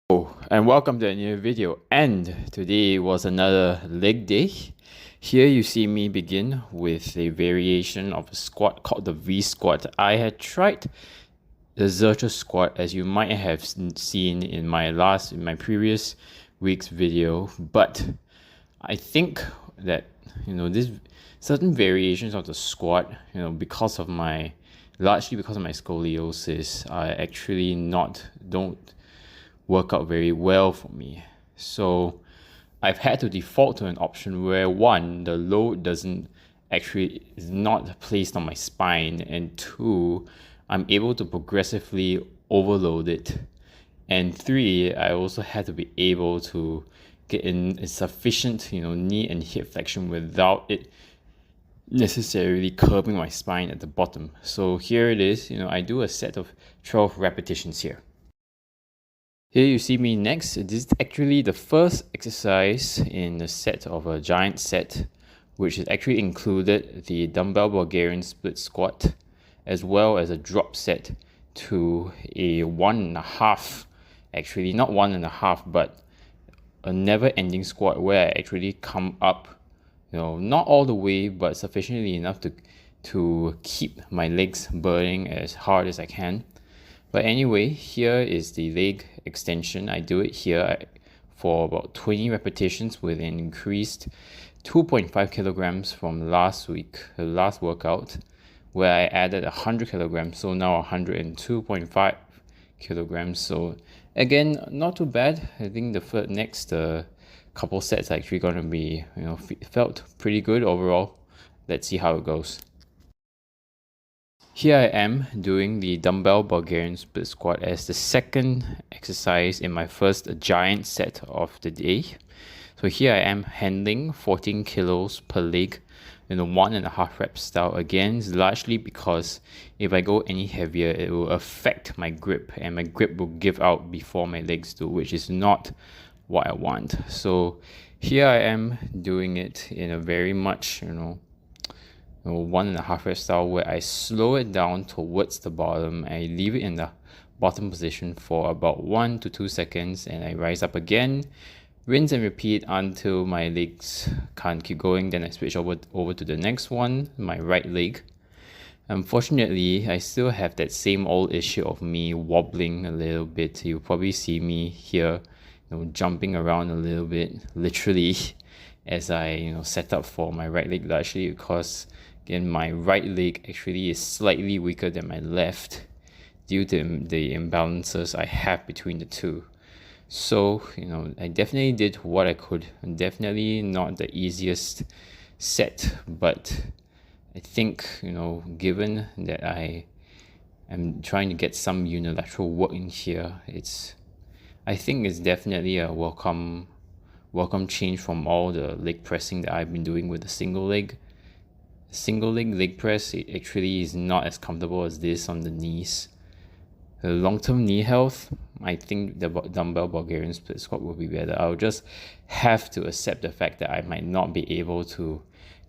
And welcome to a new video, and today was another leg day. Here you see me begin with a variation of a squat called the V squat. I had tried the Zercher squat, as you might have seen in my previous week's video, but I think that this certain variations of the squat, largely because of my scoliosis, I actually don't work out very well for me. So I've had to default to an option where one, the load is not placed on my spine, and two, I'm able to progressively overload it, and three, I also had to be able to get in a sufficient knee and hip flexion without it necessarily curbing my spine at the bottom. So here it is. I do a set of 12 repetitions here. Here you see me next. This is actually the first exercise in the set of a giant set, which has actually included the dumbbell Bulgarian split squat, as well as a drop set to a 1.5, actually not 1.5, but a never-ending squat where I actually come up, not all the way, but sufficiently enough to keep my legs burning as hard as I can. But anyway, here is the leg extension. I do it here for about 20 repetitions with an increased 2.5 kilograms from last week, the last workout, where I added 100 kilograms, so now 102.5 kilograms. So again, not too bad. I think the next couple sets are actually going to be, felt pretty good overall. Let's see how it goes. Here I am doing the dumbbell Bulgarian split squat as the second exercise in my first giant set of the day. So here I am handling 14 kilos per leg in a 1.5 rep style. Again, largely because if I go any heavier, it will affect my grip, and my grip will give out before my legs do, which is not what I want. So here I am doing it in a very much 1.5 rep style, where I slow it down towards the bottom. I leave it in the bottom position for about 1 to 2 seconds, and I rise up again, rinse and repeat until my legs can't keep going. Then I switch over to the next one, my right leg. Unfortunately, I still have that same old issue of me wobbling a little bit. You'll probably see me here jumping around a little bit, literally, as I set up for my right leg, largely because again, my right leg actually is slightly weaker than my left due to the imbalances I have between the two. So, I definitely did what I could. Definitely not the easiest set, but I think, given that I am trying to get some unilateral work in here, I think it's definitely a welcome change from all the leg pressing that I've been doing with the single leg. Single leg press, it actually is not as comfortable as this on the knees. The long-term knee health, I think the dumbbell Bulgarian split squat will be better. I'll just have to accept the fact that I might not be able to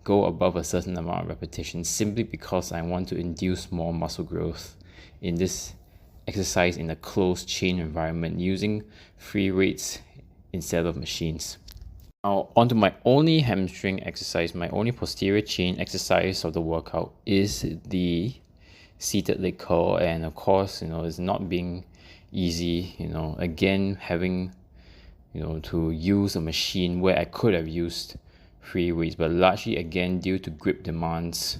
go above a certain amount of repetitions, simply because I want to induce more muscle growth in this exercise in a closed chain environment using free weights instead of machines. Now, onto my only hamstring exercise, my only posterior chain exercise of the workout is the seated leg curl. And of course, it's not being easy, again, having, to use a machine where I could have used free weights, but largely, again, due to grip demands.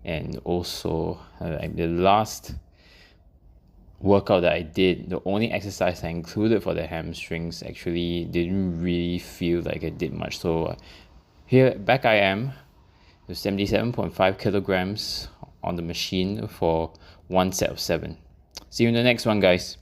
And also, the last workout that I did, the only exercise I included for the hamstrings actually didn't really feel like I did much. So here back I am with 77.5 kilograms on the machine for one set of 7. See you in the next one, guys.